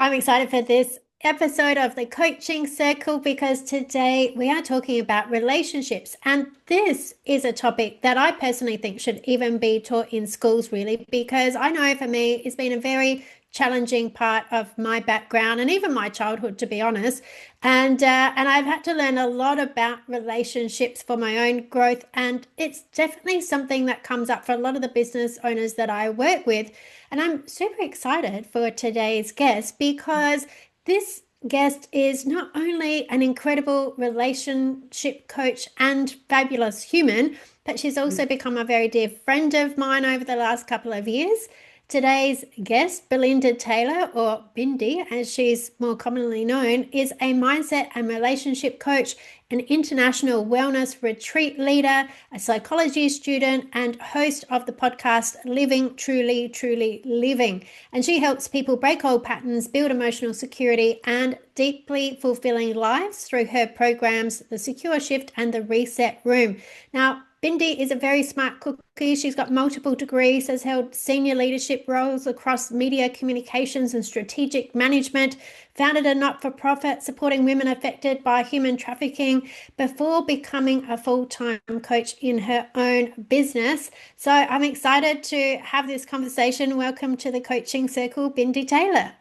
I'm excited for this episode of the Coaching Circle because today we are talking about relationships. And this is a topic that I personally think should even be taught in schools, really, because I know for me, it's been a very challenging part of my background and even my childhood, to be honest. And I've had to learn a lot about relationships for my own growth. And it's definitely something that comes up for a lot of the business owners that I work with. And I'm super excited for today's guest because this guest is not only an incredible relationship coach and fabulous human, but she's also become a very dear friend of mine over the last couple of years. Today's guest, Belinda Taylor, or Bindy, as she's more commonly known, is a mindset and relationship coach, an international wellness retreat leader, a psychology student, and host of the podcast Living Truly, Truly Living. And she helps people break old patterns, build emotional security, and deeply fulfilling lives through her programs, The Secure Shift and The Reset Room. Now, Bindy is a very smart cookie. She's got multiple degrees, has held senior leadership roles across media communications and strategic management, founded a not-for-profit supporting women affected by human trafficking before becoming a full-time coach in her own business. So I'm excited to have this conversation. Welcome to the Coaching Circle, Bindy Taylor.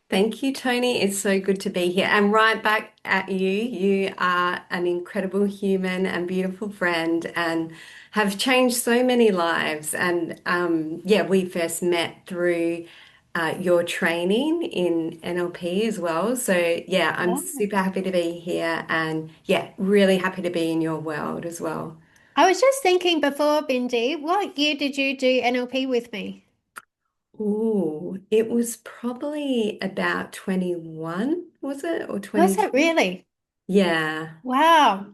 Thank you, Toni. It's so good to be here. And right back at you. You are an incredible human and beautiful friend and have changed so many lives. And yeah, we first met through your training in NLP as well. So yeah, I'm Yeah. super happy to be here and yeah, really happy to be in your world as well. I was just thinking before, Bindy, what year did you do NLP with me? Ooh, it was probably about 21, was it? Or Was it 22? really? Yeah. Wow.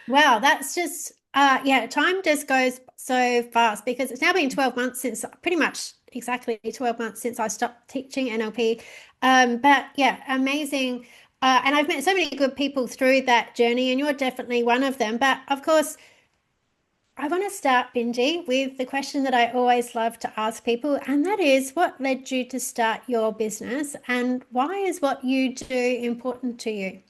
Wow, that's just yeah, time just goes so fast because it's now been 12 months since pretty much exactly 12 months since I stopped teaching NLP. But yeah, amazing. And I've met so many good people through that journey, and you're definitely one of them. But of course, I want to start, Bindy, with the question that I always love to ask people, and that is what led you to start your business and why is what you do important to you?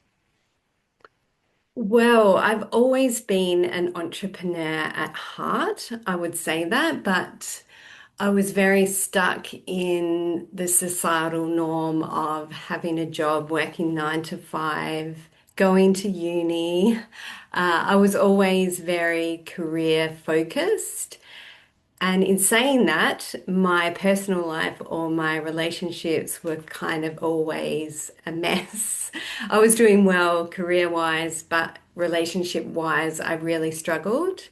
Well, I've always been an entrepreneur at heart, I would say that, but I was very stuck in the societal norm of having a job, working 9 to 5, going to uni. I was always very career focused. And in saying that, my personal life or my relationships were kind of always a mess. I was doing well career-wise, but relationship-wise, I really struggled.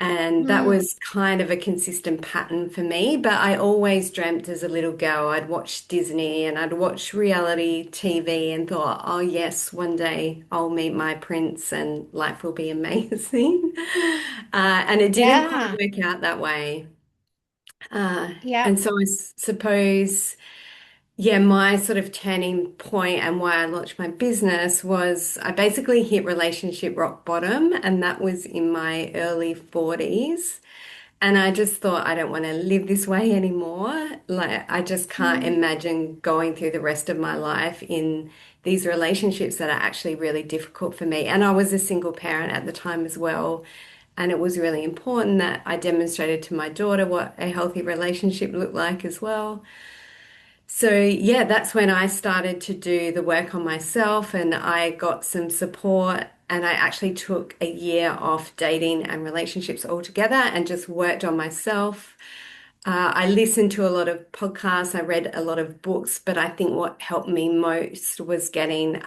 And that Mm, was kind of a consistent pattern for me. But I always dreamt as a little girl, I'd watch Disney and I'd watch reality TV and thought, oh, yes, one day I'll meet my prince and life will be amazing. And it didn't quite yeah, work out that way. yeah. And so suppose, yeah, my sort of turning point and why I launched my business was I basically hit relationship rock bottom, and that was in my early 40s. And I just thought, I don't want to live this way anymore. Like, I just can't Mm. imagine going through the rest of my life in these relationships that are actually really difficult for me. And I was a single parent at the time as well. And it was really important that I demonstrated to my daughter what a healthy relationship looked like as well. So, yeah, that's when I started to do the work on myself and I got some support. And I actually took a year off dating and relationships altogether and just worked on myself. I listened to a lot of podcasts, I read a lot of books, but I think what helped me most was getting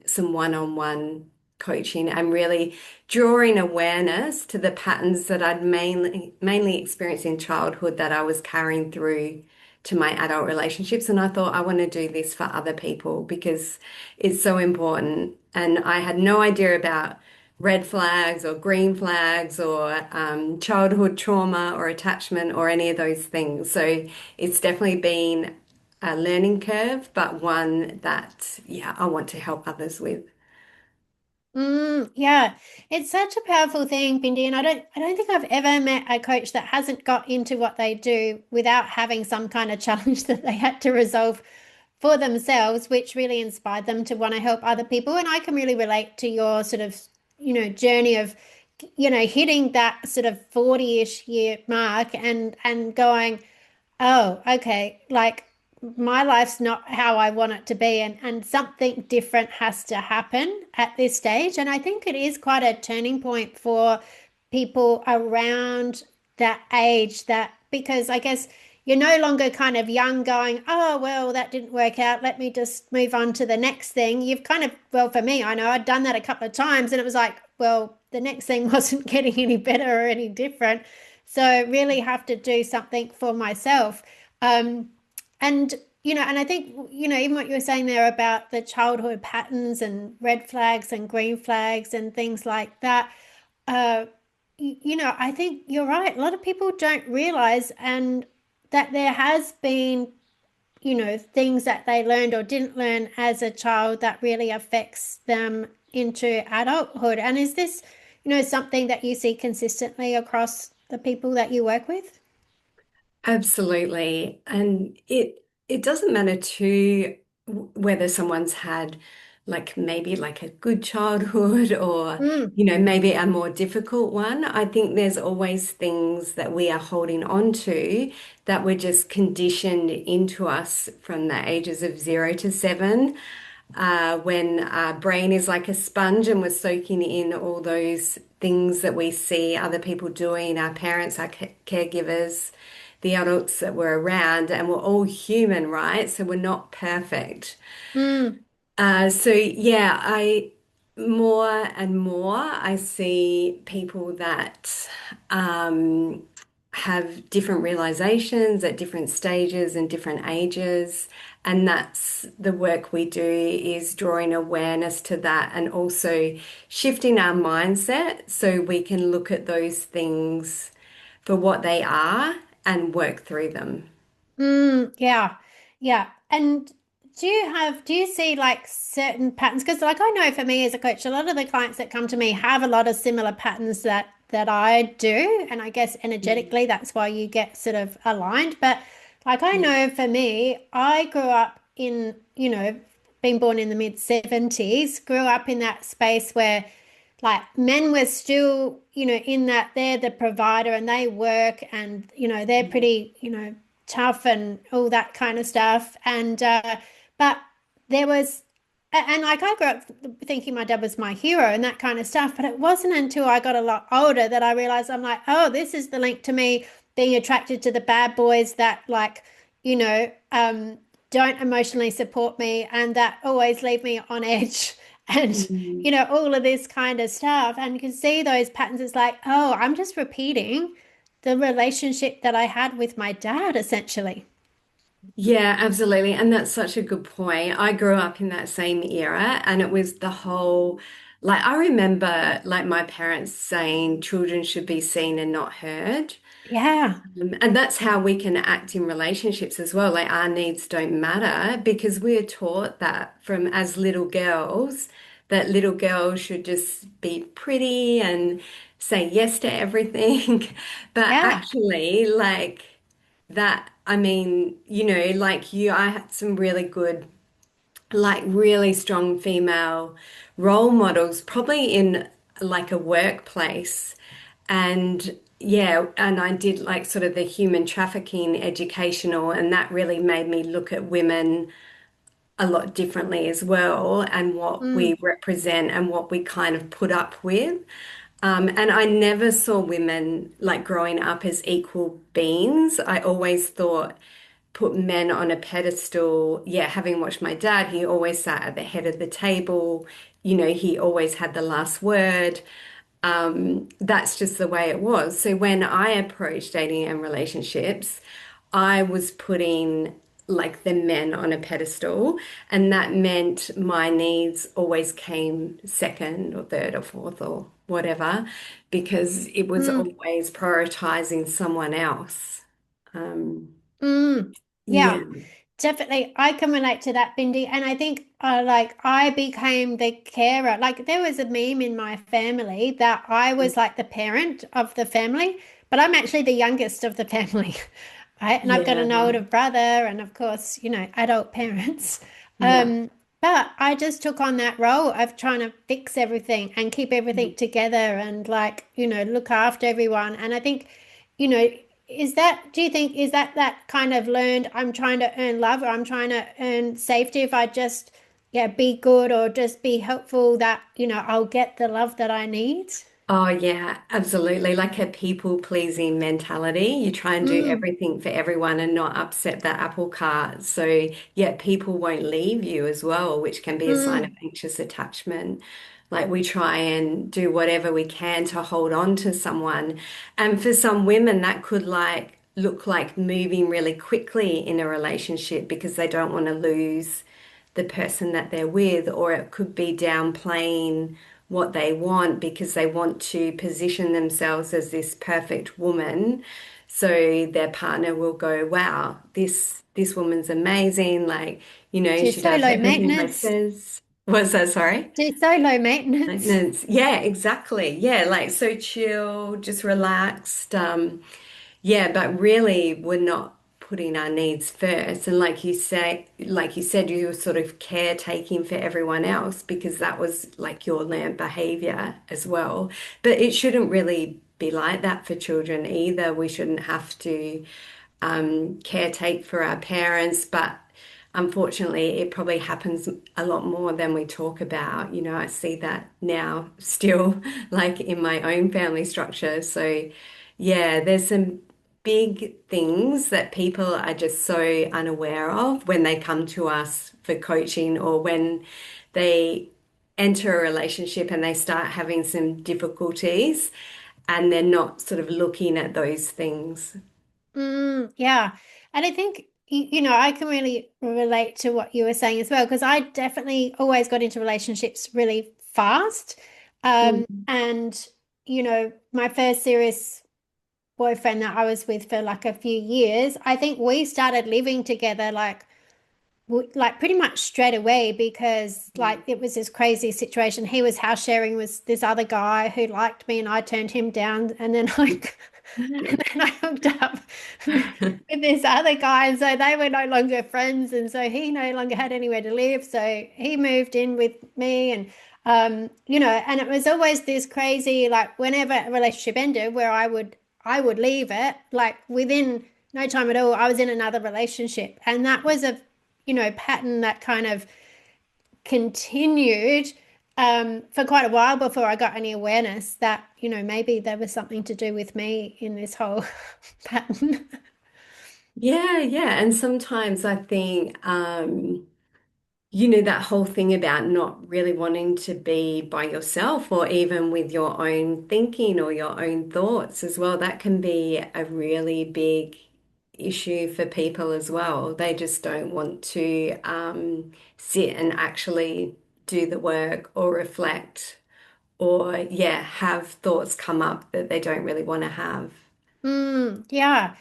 some one-on-one coaching and really drawing awareness to the patterns that I'd mainly experienced in childhood that I was carrying through to my adult relationships. And I thought I want to do this for other people because it's so important. And I had no idea about red flags or green flags or childhood trauma or attachment or any of those things. So it's definitely been a learning curve, but one that, yeah, I want to help others with. Yeah, it's such a powerful thing, Bindi, and I don't think I've ever met a coach that hasn't got into what they do without having some kind of challenge that they had to resolve for themselves, which really inspired them to want to help other people. And I can really relate to your sort of, journey of, hitting that sort of 40-ish year mark and going, oh, okay, like my life's not how I want it to be, and something different has to happen at this stage. And I think it is quite a turning point for people around that age, that because I guess you're no longer kind of young going, oh, well, that didn't work out. Let me just move on to the next thing. You've kind of, well, for me, I know I'd done that a couple of times and it was like, well, the next thing wasn't getting any better or any different. So really have to do something for myself. Um, and and I think, even what you were saying there about the childhood patterns and red flags and green flags and things like that, uh, I think you're right. A lot of people don't realize and that there has been, things that they learned or didn't learn as a child that really affects them into adulthood. And is this, something that you see consistently across the people that you work with? Absolutely. And it doesn't matter too whether someone's had like maybe like a good childhood or Mm, maybe a more difficult one. I think there's always things that we are holding on to that were just conditioned into us from the ages of 0 to 7, when our brain is like a sponge and we're soaking in all those things that we see other people doing, our parents, our caregivers, the adults that were around, and we're all human, right? So we're not perfect. mm, So yeah, I more and more I see people that have different realizations at different stages and different ages, and that's the work we do is drawing awareness to that and also shifting our mindset so we can look at those things for what they are and work through them. yeah, yeah. And do you see like certain patterns? Because like I know for me as a coach, a lot of the clients that come to me have a lot of similar patterns that I do. And I guess energetically, that's why you get sort of aligned. But like I Yeah. know for me, I grew up in, being born in the mid 70s, grew up in that space where like men were still, in that they're the provider and they work and, they're pretty, tough and all that kind of stuff. And, but there was, and like I grew up thinking my dad was my hero and that kind of stuff. But it wasn't until I got a lot older that I realized I'm like, oh, this is the link to me being attracted to the bad boys that like, you know, um, don't emotionally support me and that always leave me on edge. And Mm. all of this kind of stuff. And you can see those patterns. It's like, oh, I'm just repeating the relationship that I had with my dad, essentially. Yeah, absolutely. And that's such a good point. I grew up in that same era, and it was the whole, like, I remember like my parents saying children should be seen and not heard. Yeah. And that's how we can act in relationships as well. Like, our needs don't matter because we're taught that from as little girls, that little girls should just be pretty and say yes to everything. But Yeah. actually, like, that, I mean, like you, I had some really good, like really strong female role models, probably in like a workplace. And yeah, and I did like sort of the human trafficking educational, and that really made me look at women a lot differently as well, and what we Mm, represent and what we kind of put up with. And I never saw women like growing up as equal beings. I always thought put men on a pedestal. Yeah, having watched my dad, he always sat at the head of the table. He always had the last word. That's just the way it was. So when I approached dating and relationships, I was putting like the men on a pedestal, and that meant my needs always came second or third or fourth or whatever, because it was mm, always prioritizing someone else. Um, mm. yeah. Yeah. Definitely, I can relate to that, Bindy. And I think, like, I became the carer. Like, there was a meme in my family that I was like the parent of the family, but I'm actually the youngest of the family. right? And I've got Yeah. an older brother and of course, adult parents. Yeah. But I just took on that role of trying to fix everything and keep everything together and like, look after everyone. And I think, you know, do you think, is that kind of learned, I'm trying to earn love or I'm trying to earn safety if I just, yeah, be good or just be helpful that, I'll get the love that I need? Oh, yeah, absolutely. Like a people-pleasing mentality. You try and do Mm, everything for everyone and not upset the apple cart. So, yeah, people won't leave you as well, which can be a sign of mm. anxious attachment. Like we try and do whatever we can to hold on to someone. And for some women, that could like look like moving really quickly in a relationship because they don't want to lose the person that they're with, or it could be downplaying what they want because they want to position themselves as this perfect woman. So their partner will go, wow, this woman's amazing. Like, She's she so does low everything I maintenance. says. Was that sorry? She's so low maintenance. Maintenance. Yeah, exactly. Yeah, like so chill, just relaxed. Yeah, but really we're not putting our needs first. And like you said, you were sort of caretaking for everyone else because that was like your learned behavior as well. But it shouldn't really be like that for children either. We shouldn't have to caretake for our parents, but unfortunately, it probably happens a lot more than we talk about. I see that now still, like in my own family structure. So, yeah, there's some big things that people are just so unaware of when they come to us for coaching or when they enter a relationship and they start having some difficulties and they're not sort of looking at those things. Yeah. And I think, I can really relate to what you were saying as well, because I definitely always got into relationships really fast. Mm. And, my first serious boyfriend that I was with for like a few years, I think we started living together like pretty much straight away because like it was this crazy situation. He was house sharing with this other guy who liked me and I turned him down and then like and then I hooked up with this other guy and so they were no longer friends and so he no longer had anywhere to live so he moved in with me and and it was always this crazy like whenever a relationship ended where I would leave it like within no time at all I was in another relationship and that was a pattern that kind of continued for quite a while before I got any awareness that, maybe there was something to do with me in this whole pattern. Yeah, yeah. And sometimes I think, that whole thing about not really wanting to be by yourself or even with your own thinking or your own thoughts as well, that can be a really big issue for people as well. They just don't want to sit and actually do the work or reflect or, yeah, have thoughts come up that they don't really want to have. Yeah.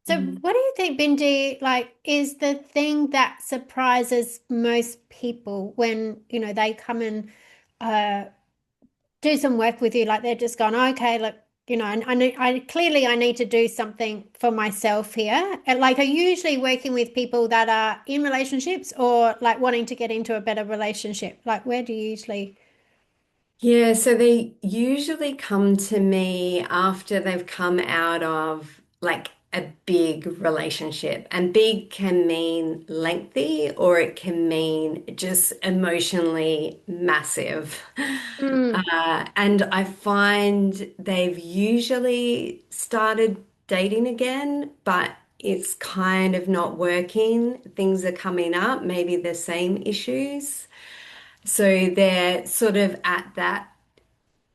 So Mm. what do you think, Bindy, like is the thing that surprises most people when, they come and uh do some work with you like they're just going okay look I need to do something for myself here and like are you usually working with people that are in relationships or like wanting to get into a better relationship like where do you usually Yeah, so they usually come to me after they've come out of like a big relationship. And big can mean lengthy or it can mean just emotionally massive. mm, And I find they've usually started dating again, but it's kind of not working. Things are coming up, maybe the same issues. So they're sort of at that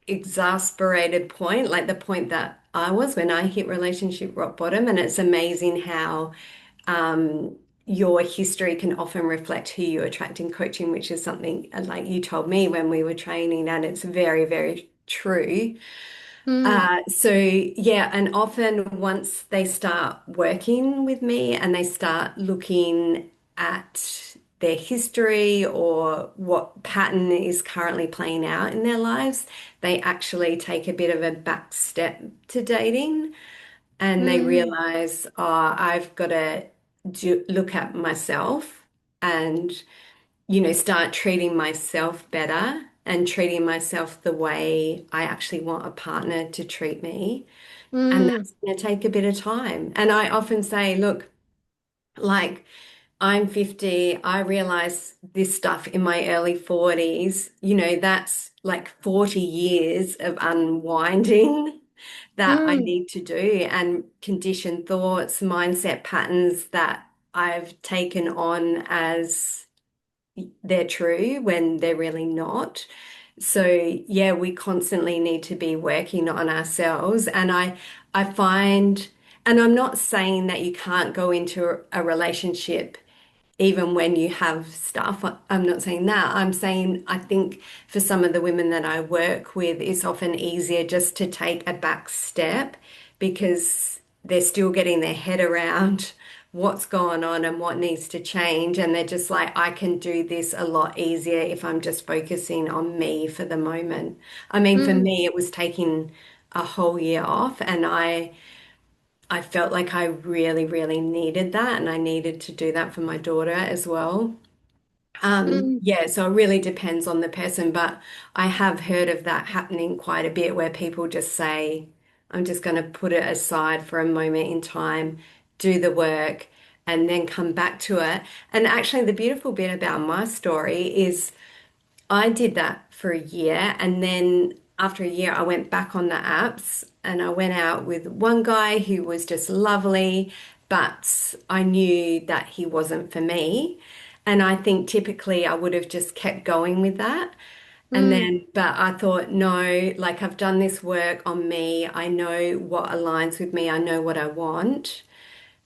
exasperated point, like the point that I was when I hit relationship rock bottom. And it's amazing how your history can often reflect who you attract in coaching, which is something like you told me when we were training, and it's very, very true. mm, So yeah, and often once they start working with me and they start looking at their history or what pattern is currently playing out in their lives, they actually take a bit of a back step to dating. and they Mm, realize, oh, I've got to look at myself and, start treating myself better and treating myself the way I actually want a partner to treat me. And mm, that's going to take a bit of time. And I often say, look, like, I'm 50. I realized this stuff in my early 40s. That's like 40 years of unwinding that I mm, need to do, and conditioned thoughts, mindset patterns that I've taken on as they're true when they're really not. So yeah, we constantly need to be working on ourselves. And I find, and I'm not saying that you can't go into a relationship even when you have stuff. I'm not saying that. I'm saying I think for some of the women that I work with, it's often easier just to take a back step because they're still getting their head around what's going on and what needs to change. And they're just like, I can do this a lot easier if I'm just focusing on me for the moment. I mean, for mm, me, it was taking a whole year off, and I felt like I really, really needed that, and I needed to do that for my daughter as well. mm, Yeah, so it really depends on the person, but I have heard of that happening quite a bit where people just say, I'm just going to put it aside for a moment in time, do the work, and then come back to it. And actually, the beautiful bit about my story is I did that for a year, and then after a year, I went back on the apps and I went out with one guy who was just lovely, but I knew that he wasn't for me. And I think typically I would have just kept going with that. And mm, then, but I thought, no, like I've done this work on me. I know what aligns with me. I know what I want.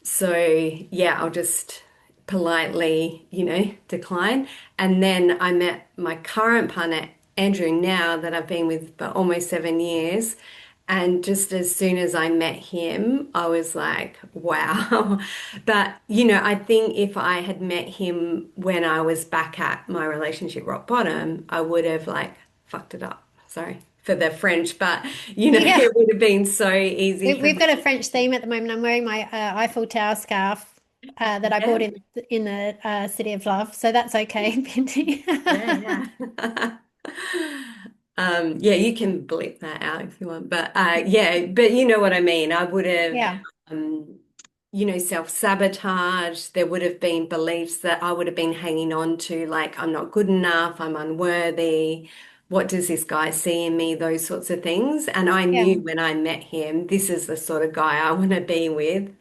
So yeah, I'll just politely, decline. And then I met my current partner, Andrew, now that I've been with for almost 7 years. And just as soon as I met him, I was like, wow. But, I think if I had met him when I was back at my relationship rock bottom, I would have like fucked it up. Sorry for the French, but, yeah. it would have been so easy for We've got a me. French theme at the moment. I'm wearing my Eiffel Tower scarf that I bought Yeah. in the City of Love, so that's okay, Bindy. Yeah, yeah. Yeah, you can bleep that out if you want. But yeah, but you know what I mean. I would have, Yeah, um, self-sabotage. There would have been beliefs that I would have been hanging on to, like I'm not good enough, I'm unworthy. What does this guy see in me? Those sorts of things. And I yeah, knew when I met him, this is the sort of guy I want to be with.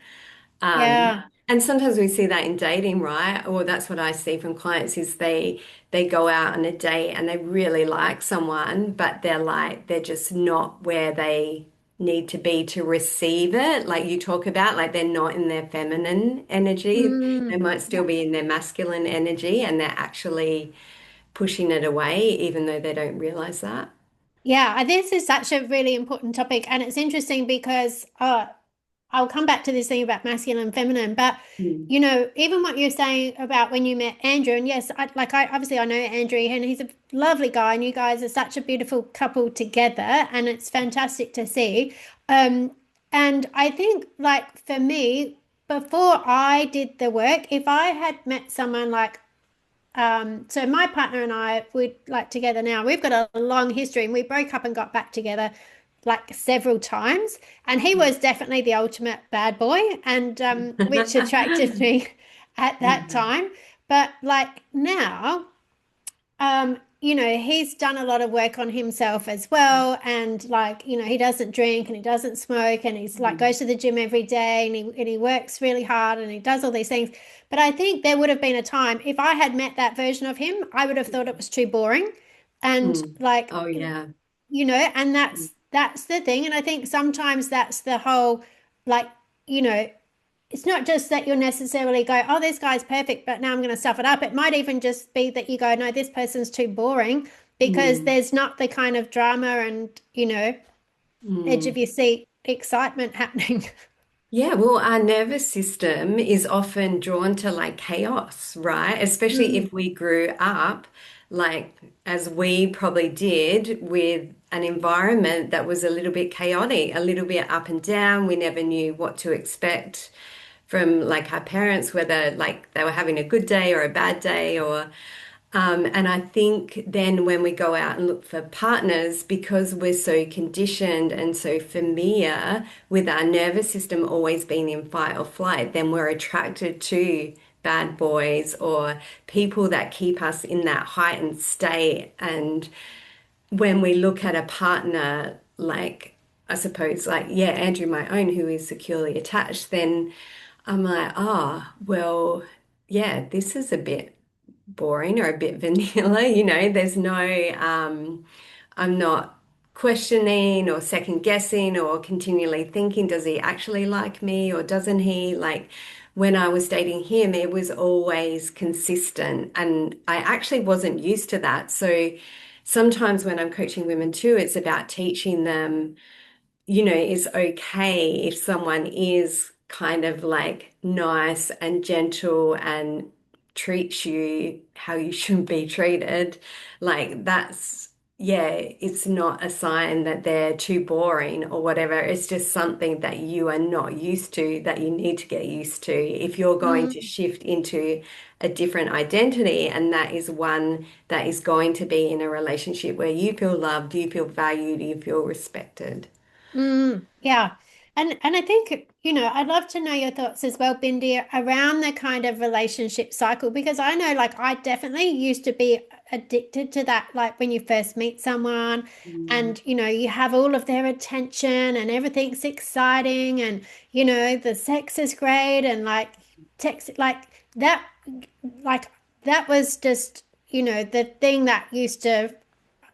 Um, yeah. and sometimes we see that in dating, right? Or that's what I see from clients is they go out on a date and they really like someone, but they're just not where they need to be to receive it. Like you talk about, like they're not in their feminine energy. They Mm, might still yeah. be in their masculine energy and they're actually pushing it away, even though they don't realize that. Yeah, this is such a really important topic, and it's interesting because I'll come back to this thing about masculine and feminine, but Mm. even what you're saying about when you met Andrew, and yes, I obviously I know Andrew, and he's a lovely guy, and you guys are such a beautiful couple together, and it's fantastic to see. Um, and I think like for me, before I did the work, if I had met someone like so my partner and I, we like together now. We've got a long history, and we broke up and got back together like several times. And he was definitely the ultimate bad boy, and which attracted me at that Mm. time. But like now, he's done a lot of work on himself as well. And like, he doesn't drink and he doesn't smoke and he's like Mm. goes to the gym every day and he works really hard and he does all these things. But I think there would have been a time if I had met that version of him, I would have thought it was too boring. And Mm. like, Oh yeah. and that's the thing. And I think sometimes that's the whole like, you know, it's not just that you'll necessarily go, oh, this guy's perfect, but now I'm going to stuff it up. It might even just be that you go, no, this person's too boring because Mm. there's not the kind of drama and, edge of Mm. your seat excitement happening. Yeah, well, our nervous system is often drawn to like chaos, right? Especially Mm, if we grew up like as we probably did with an environment that was a little bit chaotic, a little bit up and down. We never knew what to expect from like our parents, whether like they were having a good day or a bad day, or and I think then when we go out and look for partners, because we're so conditioned and so familiar with our nervous system always being in fight or flight, then we're attracted to bad boys or people that keep us in that heightened state. And when we look at a partner, like I suppose, like, yeah, Andrew, my own, who is securely attached, then I'm like, oh, well, yeah, this is a bit boring or a bit vanilla, there's no, I'm not questioning or second guessing or continually thinking, does he actually like me or doesn't he? Like when I was dating him, it was always consistent and I actually wasn't used to that. So sometimes when I'm coaching women too, it's about teaching them it's okay if someone is kind of like nice and gentle and treats you how you should be treated. Like that's, yeah, it's not a sign that they're too boring or whatever. It's just something that you are not used to, that you need to get used to if you're going to Mm. shift into a different identity. And that is one that is going to be in a relationship where you feel loved, you feel valued, you feel respected. Yeah. And I think, I'd love to know your thoughts as well, Bindy, around the kind of relationship cycle, because I know like I definitely used to be addicted to that, like when you first meet someone Mm. and you have all of their attention and everything's exciting and the sex is great and like text like that was just, the thing that used to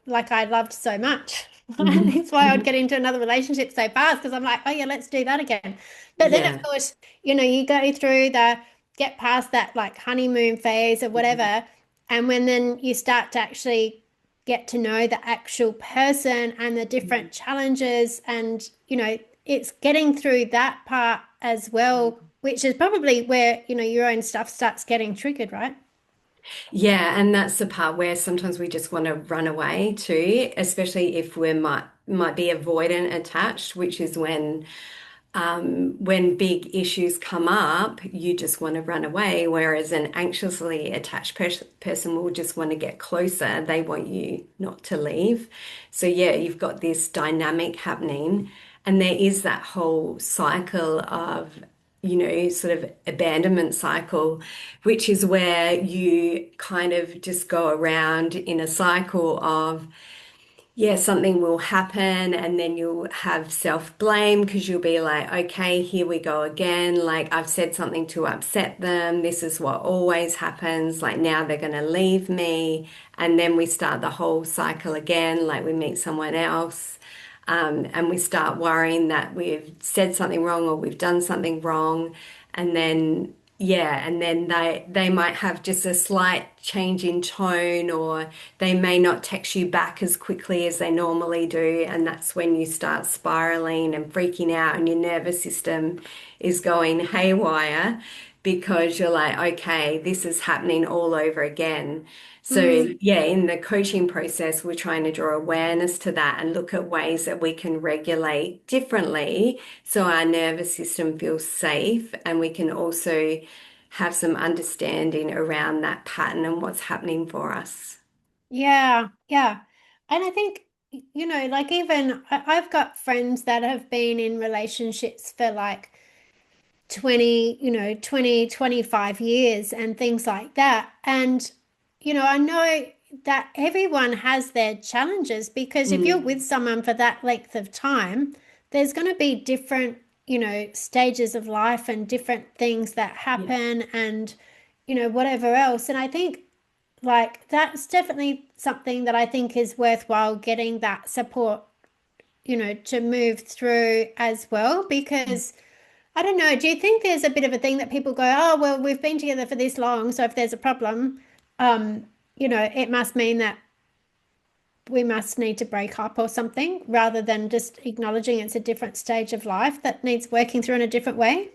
like I loved so much. And Mhm. that's why I'd get into another relationship so fast because I'm like, oh yeah, let's do that again. But then of Yeah. course, you go through the get past that like honeymoon phase or Mhm. whatever. And when then you start to actually get to know the actual person and the Mhm. different challenges and it's getting through that part as well, which is probably where, your own stuff starts getting triggered, right? Yeah, and that's the part where sometimes we just want to run away too, especially if we might be avoidant attached, which is when big issues come up, you just want to run away, whereas an anxiously attached person will just want to get closer. They want you not to leave. So, yeah, you've got this dynamic happening, and there is that whole cycle of, sort of abandonment cycle, which is where you kind of just go around in a cycle of yeah, something will happen and then you'll have self-blame because you'll be like, okay, here we go again. Like I've said something to upset them. This is what always happens. Like now they're going to leave me. And then we start the whole cycle again. Like we meet someone else. And we start worrying that we've said something wrong or we've done something wrong. And then yeah, and then they might have just a slight change in tone or they may not text you back as quickly as they normally do, and that's when you start spiraling and freaking out and your nervous system is going haywire because you're like, okay, this is happening all over again. So, Mm. yeah, in the coaching process, we're trying to draw awareness to that and look at ways that we can regulate differently so our nervous system feels safe and we can also have some understanding around that pattern and what's happening for us. Yeah, yeah. And I think, like even I've got friends that have been in relationships for like 20, 25 years and things like that. And, I know that everyone has their challenges because if you're with Mm, someone for that length of time, there's going to be different, stages of life and different things that yeah. happen and, whatever else. And I think like that's definitely something that I think is worthwhile getting that support, to move through as well. Because I don't know, do you think there's a bit of a thing that people go, oh, well, we've been together for this long, so if there's a problem, it must mean that we must need to break up or something, rather than just acknowledging it's a different stage of life that needs working through in a different way?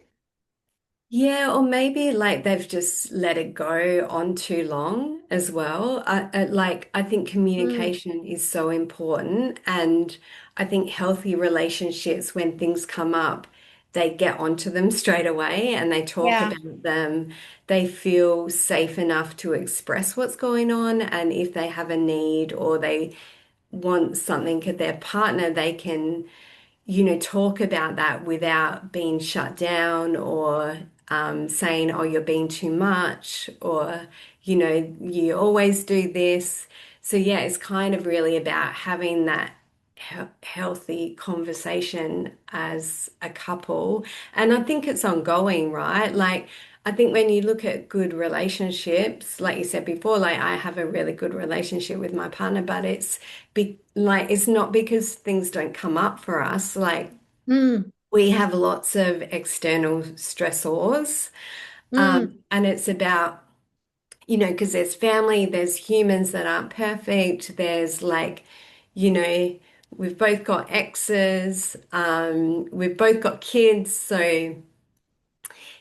Yeah, or maybe like they've just let it go on too long as well. I think Mm, communication is so important, and I think healthy relationships, when things come up, they get onto them straight away and they talk yeah. about them. They feel safe enough to express what's going on, and if they have a need or they want something of their partner, they can talk about that without being shut down or saying, oh, you're being too much, or, you always do this. So, yeah, it's kind of really about having that healthy conversation as a couple. And I think it's ongoing, right? Like, I think when you look at good relationships, like you said before, like I have a really good relationship with my partner, but it's not because things don't come up for us. Like Mm, we have lots of external stressors, mm, and it's about, because there's family, there's humans that aren't perfect. There's like, you know, we've both got exes, we've both got kids, so.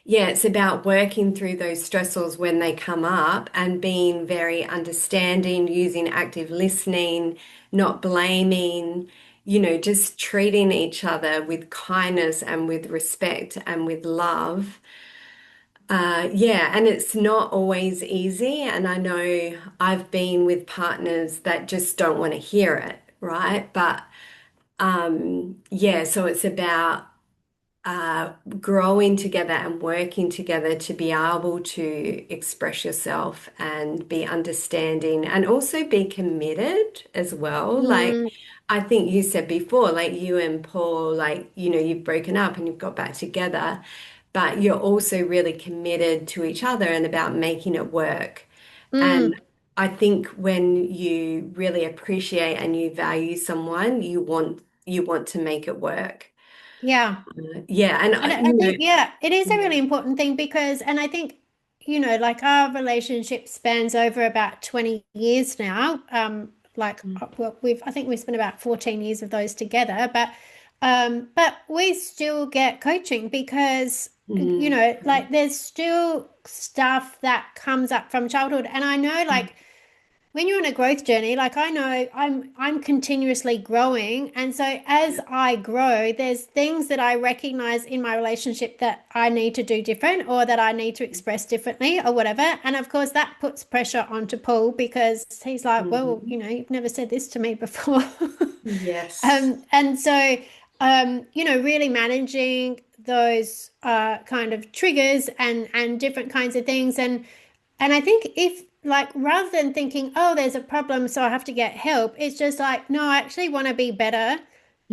Yeah, it's about working through those stressors when they come up and being very understanding, using active listening, not blaming, just treating each other with kindness and with respect and with love. Yeah, and it's not always easy. And I know I've been with partners that just don't want to hear it, right? But yeah, so it's about growing together and working together to be able to express yourself and be understanding and also be committed as well. Like mm, I think you said before, like you and Paul, like, you've broken up and you've got back together, but you're also really committed to each other and about making it work. And mm. I think when you really appreciate and you value someone, you want to make it work. Yeah. Yeah, and And I think, yeah, it is a really important thing because, and I think, like our relationship spans over about 20 years now. Well, I think we've spent about 14 years of those together, but we still get coaching because, mm, like there's still stuff that comes up from childhood. And I know, mm, like, when you're on a growth journey, like I know I'm continuously growing. And so as I grow, there's things that I recognize in my relationship that I need to do different or that I need to express differently or whatever. And of course that puts pressure onto Paul because he's like, well, mhm. you've never said this to me before. Yes. And so really managing those kind of triggers and different kinds of things. And I think if, like, rather than thinking, oh, there's a problem, so I have to get help, it's just like, no, I actually want to be better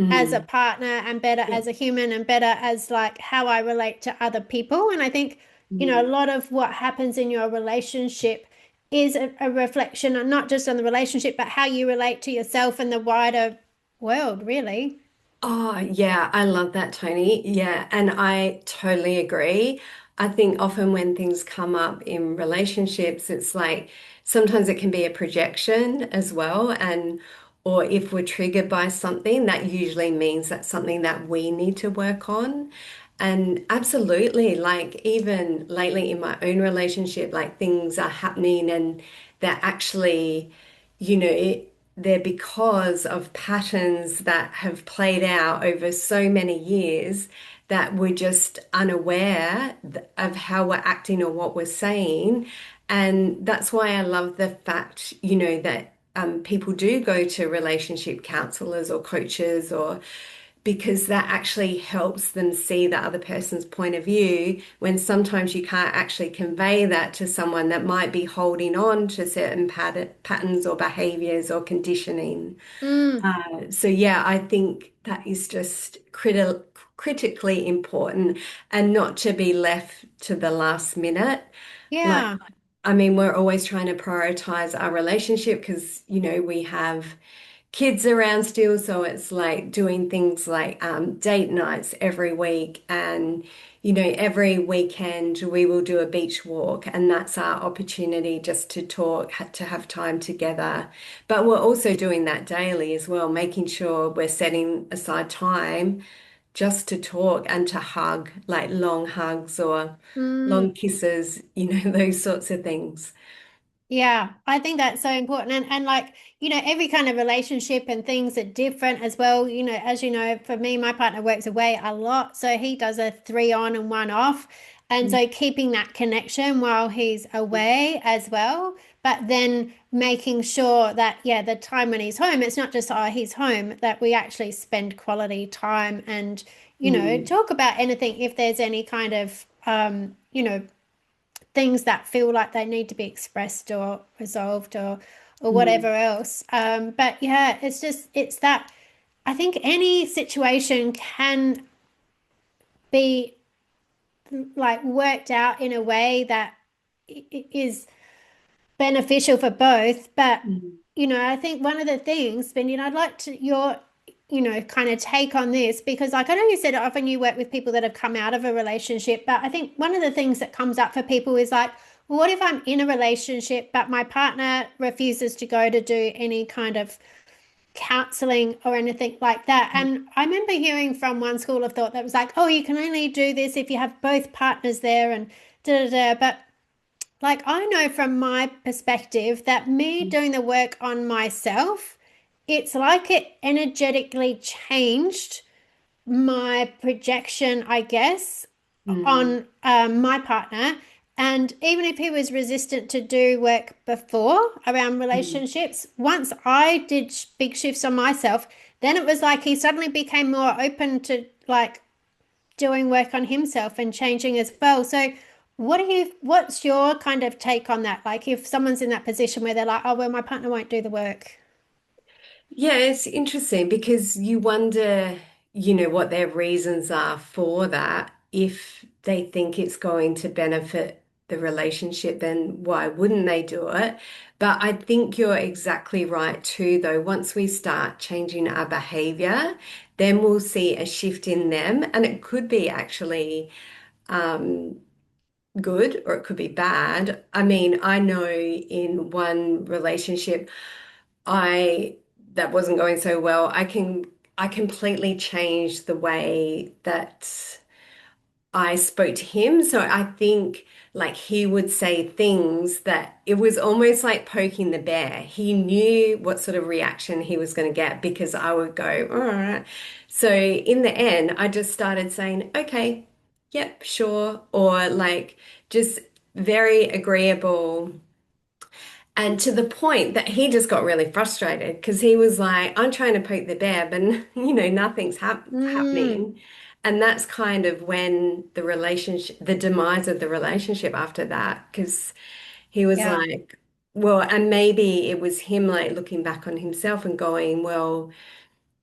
as a Mm, partner and better yeah. as a human and better as like how I relate to other people. And I think, a Mm. lot of what happens in your relationship is a reflection on not just on the relationship, but how you relate to yourself and the wider world, really. Oh, yeah, I love that, Tony. Yeah, and I totally agree. I think often when things come up in relationships, it's like sometimes it can be a projection as well. And or if we're triggered by something, that usually means that's something that we need to work on. And absolutely, like even lately in my own relationship, like things are happening and they're actually, they're because of patterns that have played out over so many years that we're just unaware of how we're acting or what we're saying. And that's why I love the fact, that people do go to relationship counselors or coaches or because that actually helps them see the other person's point of view when sometimes you can't actually convey that to someone that might be holding on to certain patterns or behaviors or conditioning. Mm, So yeah, I think that is just critically important and not to be left to the last minute. Like, yeah. I mean, we're always trying to prioritize our relationship because, we have kids around still, so it's like doing things like date nights every week, and every weekend we will do a beach walk, and that's our opportunity just to talk, to have time together. But we're also doing that daily as well, making sure we're setting aside time just to talk and to hug, like long hugs or long Mm. kisses, those sorts of things. Yeah, I think that's so important. And like, every kind of relationship and things are different as well. As you know, for me, my partner works away a lot. So he does a 3 on and 1 off. And Mm, so keeping that connection while he's away as well, but then making sure that, yeah, the time when he's home, it's not just, oh, he's home, that we actually spend quality time and, mm, talk about anything if there's any kind of, things that feel like they need to be expressed or resolved or whatever mm, else. But yeah, it's that I think any situation can be like worked out in a way that is beneficial for both. But mm, I think one of the things, Ben, I'd like to your kind of take on this because, like, I know you said often you work with people that have come out of a relationship, but I think one of the things that comes up for people is like, well, what if I'm in a relationship, but my partner refuses to go to do any kind of counseling or anything like that? And I remember hearing from one school of thought that was like, oh, you can only do this if you have both partners there and da da da. But like, I know from my perspective that me mm, doing the work on myself, it's like it energetically changed my projection, I guess, mm, on my partner. And even if he was resistant to do work before around mm. relationships, once I did big shifts on myself, then it was like he suddenly became more open to like doing work on himself and changing as well. So what's your kind of take on that? Like if someone's in that position where they're like, oh, well, my partner won't do the work. Yeah, it's interesting because you wonder, what their reasons are for that. If they think it's going to benefit the relationship, then why wouldn't they do it? But I think you're exactly right too, though. Once we start changing our behavior, then we'll see a shift in them. And it could be actually um, good or it could be bad. I mean, I know in one relationship, I that wasn't going so well. I completely changed the way that I spoke to him. So I think like he would say things that it was almost like poking the bear. He knew what sort of reaction he was going to get because I would go, all right. So in the end, I just started saying, okay, yep, sure. Or like just very agreeable and to the point that he just got really frustrated because he was like, I'm trying to poke the bear, but nothing's Mm, happening. And that's kind of when the relationship, the demise of the relationship after that, because he was yeah, like, well, and maybe it was him like looking back on himself and going, well,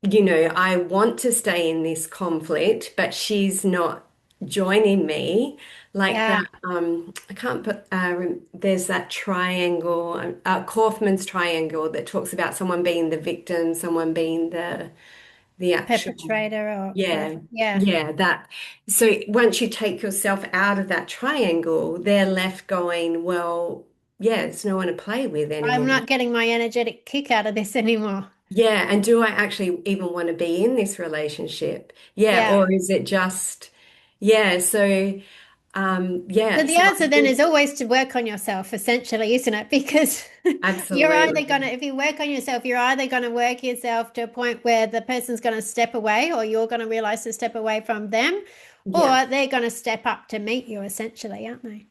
I want to stay in this conflict, but she's not joining me like yeah, that. I can't put, there's that triangle, Kaufman's triangle that talks about someone being the victim, someone being the actual, perpetrator or yeah, whatever. Yeah. yeah, that. So once you take yourself out of that triangle, they're left going, well, yeah, there's no one to play with I'm anymore. not getting my energetic kick out of this anymore. Yeah, and do I actually even want to be in this relationship? Yeah, Yeah. or is it just, yeah, so So yeah, the so I answer then think is always to work on yourself, essentially, isn't it? Because you're either gonna, absolutely. if you work on yourself, you're either gonna work yourself to a point where the person's gonna step away, or you're gonna realize to step away from them, Yeah. or they're gonna step up to meet you, essentially, aren't they?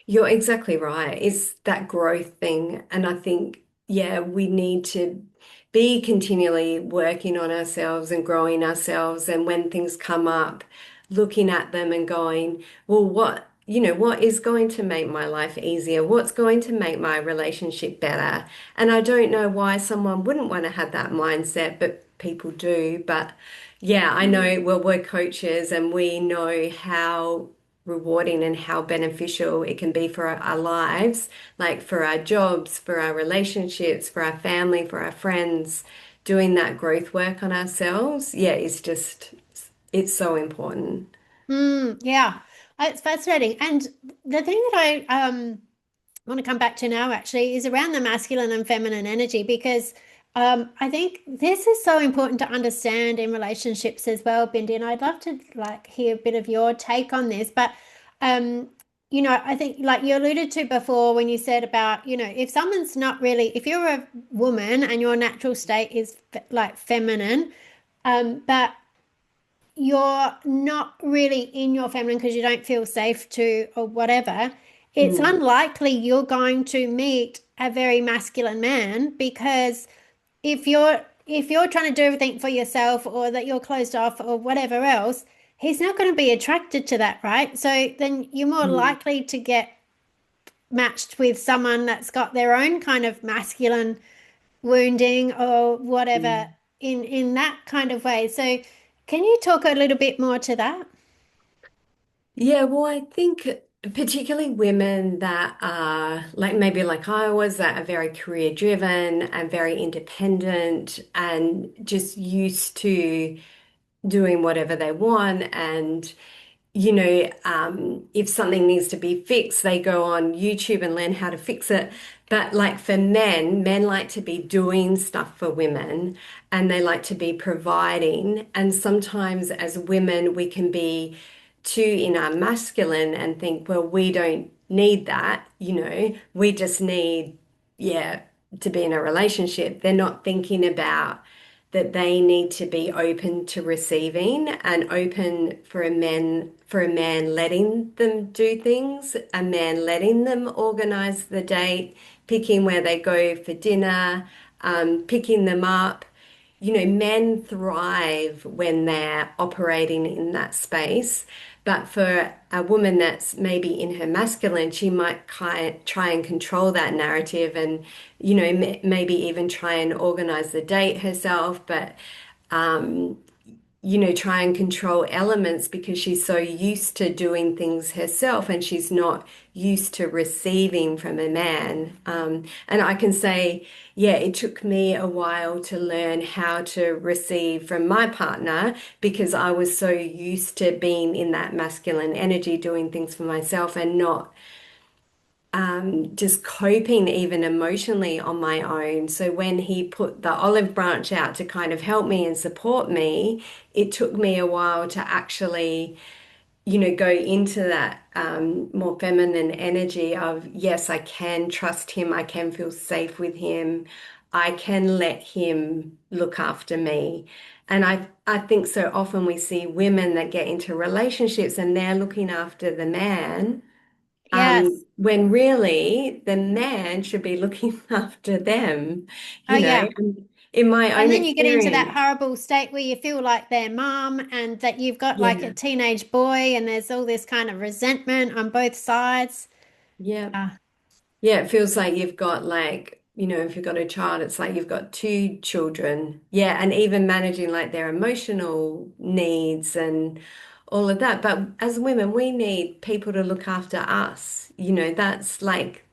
You're exactly right. It's that growth thing. And I think, yeah, we need to be continually working on ourselves and growing ourselves. And when things come up, looking at them and going, well, what is going to make my life easier? What's going to make my relationship better? And I don't know why someone wouldn't want to have that mindset, but people do. But yeah, I know, Mm. well, we're coaches and we know how rewarding and how beneficial it can be for our lives, like for our jobs, for our relationships, for our family, for our friends, doing that growth work on ourselves. Yeah, it's so important. Yeah, it's fascinating. And the thing that I want to come back to now actually is around the masculine and feminine energy because I think this is so important to understand in relationships as well, Bindi, and I'd love to like hear a bit of your take on this. But um, I think like you alluded to before when you said about, if someone's not really, if you're a woman and your natural state is like feminine, but you're not really in your feminine because you don't feel safe to or whatever, it's Mm, unlikely you're going to meet a very masculine man because if you're trying to do everything for yourself or that you're closed off or whatever else, he's not going to be attracted to that, right? So then you're more mm, likely to get matched with someone that's got their own kind of masculine wounding or whatever mm. in that kind of way. So can you talk a little bit more to that? Yeah, well, I think particularly women that are like maybe like I was, that are very career driven and very independent and just used to doing whatever they want. And, if something needs to be fixed, they go on YouTube and learn how to fix it. But like for men, men like to be doing stuff for women and they like to be providing. And sometimes as women, we can be too in our masculine and think, well, we don't need that, we just need, yeah, to be in a relationship. They're not thinking about that they need to be open to receiving and open for a man letting them do things, a man letting them organize the date, picking where they go for dinner, picking them up. Men thrive when they're operating in that space. But for a woman that's maybe in her masculine, she might try and control that narrative and, maybe even try and organize the date herself. But um, try and control elements because she's so used to doing things herself and she's not used to receiving from a man. And I can say, yeah, it took me a while to learn how to receive from my partner because I was so used to being in that masculine energy, doing things for myself and not just coping even emotionally on my own. So when he put the olive branch out to kind of help me and support me, it took me a while to actually, go into that more feminine energy of, yes, I can trust him, I can feel safe with him, I can let him look after me. And I think so often we see women that get into relationships and they're looking after the man Yes. when really the man should be looking after them, Oh, yeah. and in my And own then you get into that experience. horrible state where you feel like their mom and that you've got like a Yeah, teenage boy and there's all this kind of resentment on both sides. yeah. Yeah. Yeah, it feels like you've got like, if you've got a child, it's like you've got two children. Yeah, and even managing like their emotional needs and all of that. But as women, we need people to look after us. That's like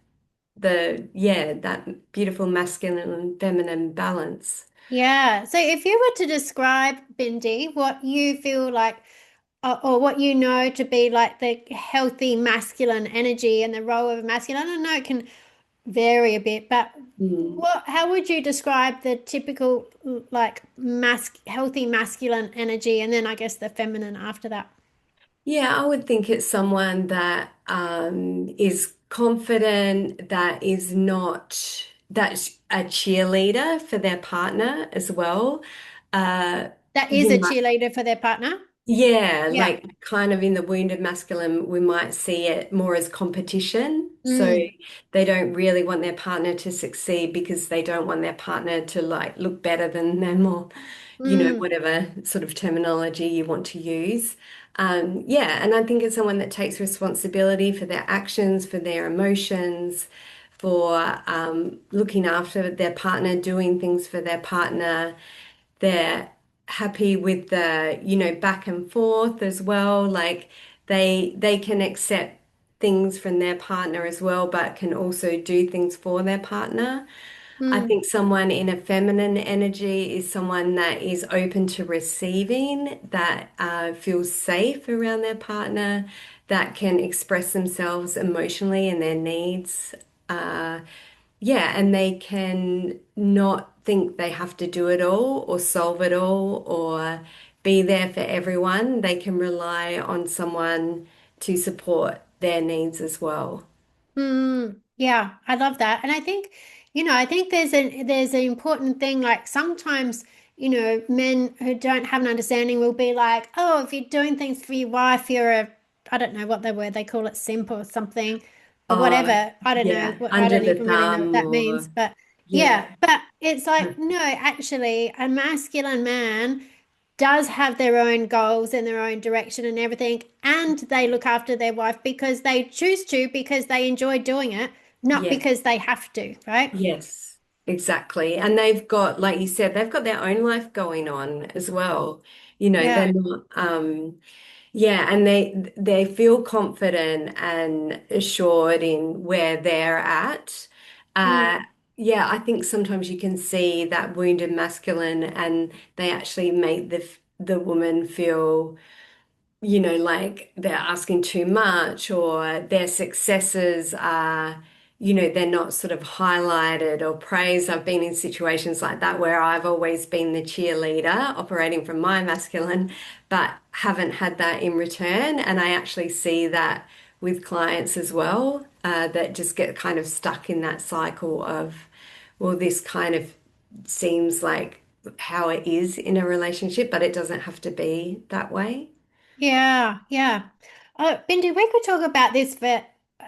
that beautiful masculine and feminine balance. Yeah. So if you were to describe, Bindi, what you feel like or what you know to be like the healthy masculine energy and the role of a masculine, I don't know, it can vary a bit, but Mm. how would you describe the typical like healthy masculine energy and then I guess the feminine after that? Yeah, I would think it's someone that is confident, that is not, that's a cheerleader for their partner as well. Uh, That is you a know, cheerleader for their partner. yeah, Yeah. like kind of in the wounded masculine, we might see it more as competition. So Mm, they don't really want their partner to succeed because they don't want their partner to like look better than them or, mm. whatever sort of terminology you want to use. Yeah, and I think it's someone that takes responsibility for their actions, for their emotions, for looking after their partner, doing things for their partner. They're happy with the, back and forth as well. Like they can accept things from their partner as well, but can also do things for their partner. I Mm. think someone in a feminine energy is someone that is open to receiving, that feels safe around their partner, that can express themselves emotionally and their needs. Uh, yeah, and they can not think they have to do it all or solve it all or be there for everyone. They can rely on someone to support their needs as well. Yeah, I love that. And I think, I think there's an important thing, like sometimes, men who don't have an understanding will be like, oh, if you're doing things for your wife, you're a, I don't know what the word they call it, simp or something, or Oh, whatever. I don't know yeah, what, I under don't the even really know what thumb that means, or but yeah, yeah. but it's like, no, actually, a masculine man does have their own goals and their own direction and everything, and they look after their wife because they choose to, because they enjoy doing it, not Yes. because they have to, right? Yes, exactly. And they've got, like you said, they've got their own life going on as well. Yeah. They're not, yeah, and they feel confident and assured in where they're at. Uh, Mm. yeah, I think sometimes you can see that wounded masculine, and they actually make the woman feel like they're asking too much or their successes are, they're not sort of highlighted or praised. I've been in situations like that where I've always been the cheerleader operating from my masculine, but haven't had that in return. And I actually see that with clients as well, that just get kind of stuck in that cycle of, well, this kind of seems like how it is in a relationship, but it doesn't have to be that way. Yeah, yeah. Oh, Bindy, we could talk about this for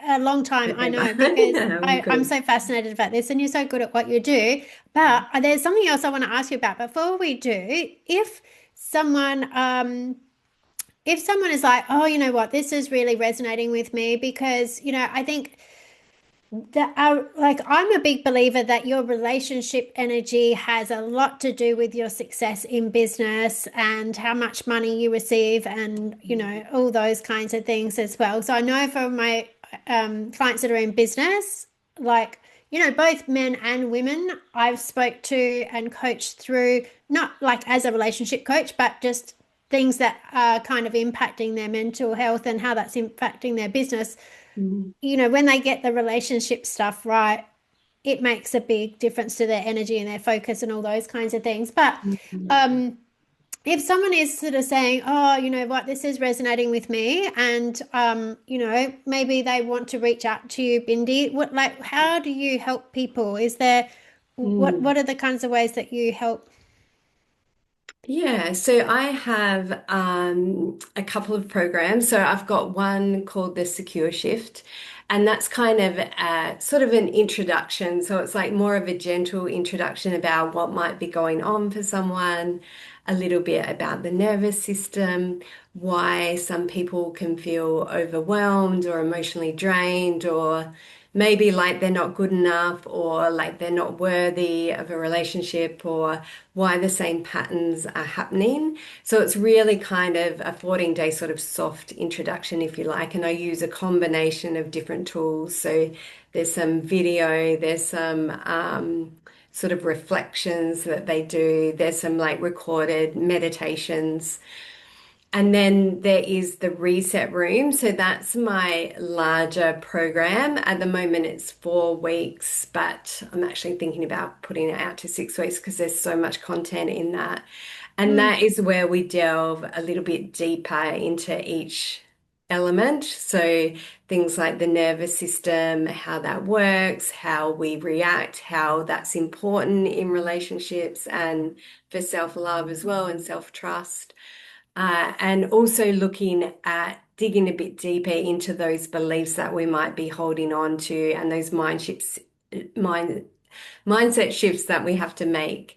a long time, I know, Forever. because Yeah, we I'm could. so fascinated about this and you're so good at what you do. But there's something else I want to ask you about before we do. Someone, if someone is like, oh, you know what, this is really resonating with me because, I think that like I'm a big believer that your relationship energy has a lot to do with your success in business and how much money you receive and all those kinds of things as well. So I know for my clients that are in business, like both men and women, I've spoke to and coached through, not like as a relationship coach, but just things that are kind of impacting their mental health and how that's impacting their business. Mm. When they get the relationship stuff right, it makes a big difference to their energy and their focus and all those kinds of things. But Yeah. um, if someone is sort of saying, oh, you know what, this is resonating with me, and maybe they want to reach out to you, Bindy, how do you help people? Is there Mm. what are the kinds of ways that you help? Yeah, so I have a couple of programs. So I've got one called the Secure Shift, and that's kind of sort of an introduction. So it's like more of a gentle introduction about what might be going on for someone, a little bit about the nervous system, why some people can feel overwhelmed or emotionally drained, or maybe like they're not good enough, or like they're not worthy of a relationship, or why the same patterns are happening. So it's really kind of a 14-day sort of soft introduction, if you like. And I use a combination of different tools. So there's some video, there's some sort of reflections that they do, there's some like recorded meditations. And then there is the reset room. So that's my larger program. At the moment, it's 4 weeks, but I'm actually thinking about putting it out to 6 weeks because there's so much content in that. And Mm, that is where we delve a little bit deeper into each element. So things like the nervous system, how that works, how we react, how that's important in relationships and for self-love as well and self-trust. And also looking at digging a bit deeper into those beliefs that we might be holding on to and those mind mindset shifts that we have to make.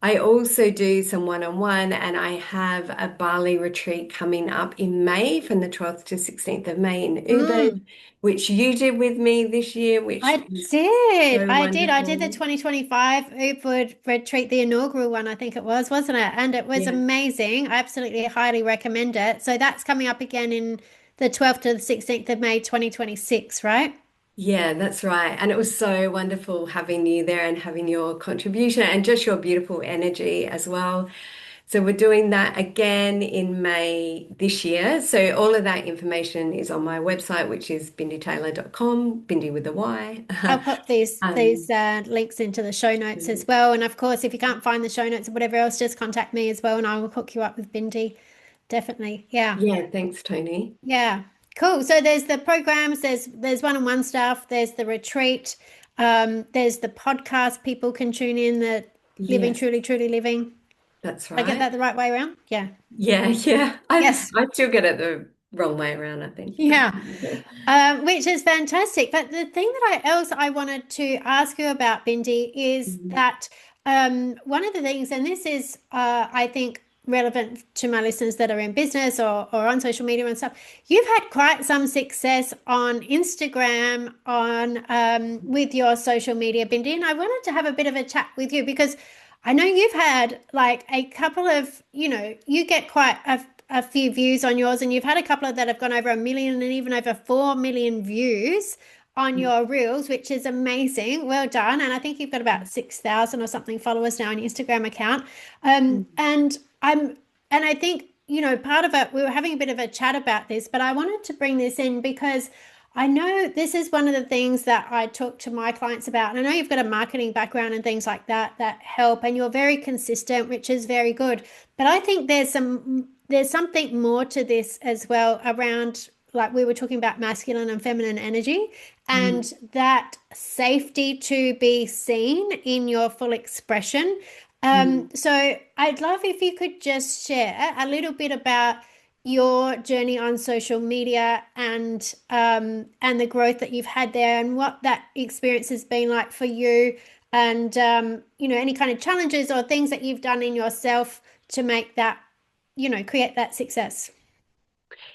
I also do some one-on-one, and I have a Bali retreat coming up in May from the 12th to 16th of May in Ubud, mm. which you did with me this year, which I was did. so I did. I did the wonderful. 2025 Everard retreat, the inaugural one, I think it was, wasn't it? And it was Yeah. amazing. I absolutely highly recommend it. So that's coming up again in the 12th to the 16th of May, 2026, right? Yeah, that's right. And it was so wonderful having you there and having your contribution and just your beautiful energy as well. So we're doing that again in May this year. So all of that information is on my website, which is bindytaylor.com, Bindy with a Y. I'll pop these Um, links into the show notes as well. And of course, if you can't find the show notes or whatever else, just contact me as well, and I will hook you up with Bindy. Definitely. Yeah. yeah, thanks, Toni. Yeah. Cool. So there's the programs, there's one-on-one stuff, there's the retreat, there's the podcast people can tune in, the Living Yes, Truly, Truly Living. Did that's I get right. that the right way around? Yeah. Yeah, yeah. I Yes. I still get it the wrong way around, I think. Yeah. Which is fantastic. But the thing that I wanted to ask you about, Bindi, is Mhm. that one of the things, and this is, I think, relevant to my listeners that are in business or on social media and stuff. You've had quite some success on Instagram, on with your social media, Bindi, and I wanted to have a bit of a chat with you because I know you've had like a couple of, you get quite a few views on yours, and you've had a couple of that have gone over 1 million and even over 4 million views on your reels, which is amazing. Well done. And I think you've got about 6,000 or something followers now on your Instagram account. And I think, part of it, we were having a bit of a chat about this, but I wanted to bring this in because I know this is one of the things that I talk to my clients about. And I know you've got a marketing background and things like that that help, and you're very consistent, which is very good. But I think there's something more to this as well around, like we were talking about masculine and feminine energy, Mhm. and that safety to be seen in your full expression. Mhm. So I'd love if you could just share a little bit about your journey on social media and the growth that you've had there and what that experience has been like for you, and any kind of challenges or things that you've done in yourself to make that, create that success.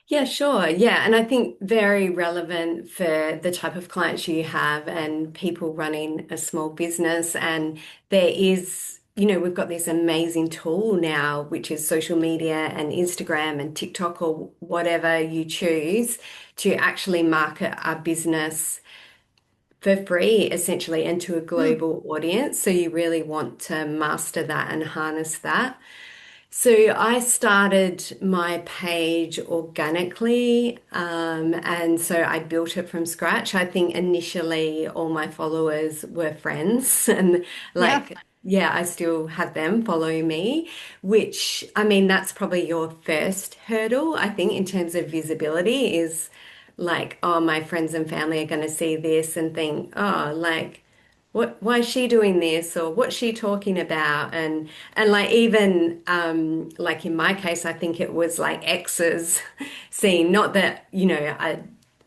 Yeah, sure. Yeah. And I think very relevant for the type of clients you have and people running a small business. And there is, we've got this amazing tool now, which is social media and Instagram and TikTok or whatever you choose to actually market our business for free, essentially, and to a Mm, global audience. So you really want to master that and harness that. So I started my page organically, and so I built it from scratch. I think initially all my followers were friends, and yeah. yeah, I still have them follow me, which I mean, that's probably your first hurdle, I think, in terms of visibility is like, oh, my friends and family are going to see this and think, oh, like, why is she doing this or what's she talking about? And like even like in my case, I think it was like exes seeing, not that, I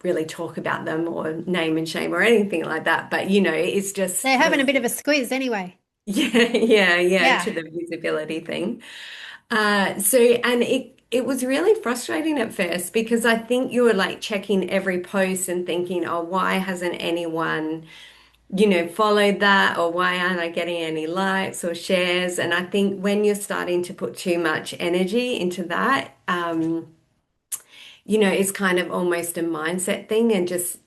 really talk about them or name and shame or anything like that, but it's just They're having a was bit of a squeeze anyway. yeah, yeah, yeah, Yeah. to the visibility thing. And it was really frustrating at first because I think you were like checking every post and thinking, oh, why hasn't anyone, followed that, or why aren't I getting any likes or shares? And I think when you're starting to put too much energy into that, it's kind of almost a mindset thing and just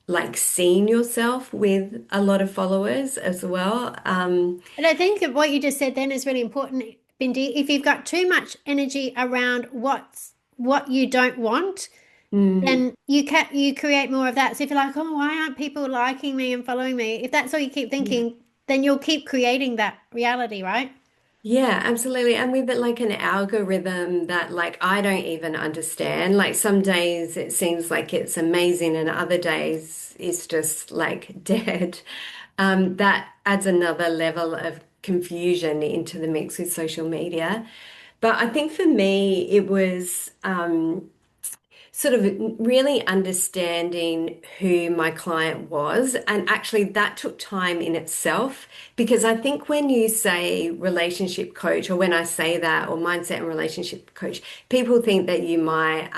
like seeing yourself with a lot of followers as well. And I think that what you just said then is really important, Bindi. If you've got too much energy around what you don't want, Mm, then you create more of that. So if you're like, oh, why aren't people liking me and following me? If that's all you keep yeah. thinking, then you'll keep creating that reality, right? Yeah, absolutely. And with it like an algorithm that like I don't even understand. Like some days it seems like it's amazing and other days it's just like dead. That adds another level of confusion into the mix with social media. But I think for me it was sort of really understanding who my client was. And actually, that took time in itself because I think when you say relationship coach, or when I say that, or mindset and relationship coach, people think that you might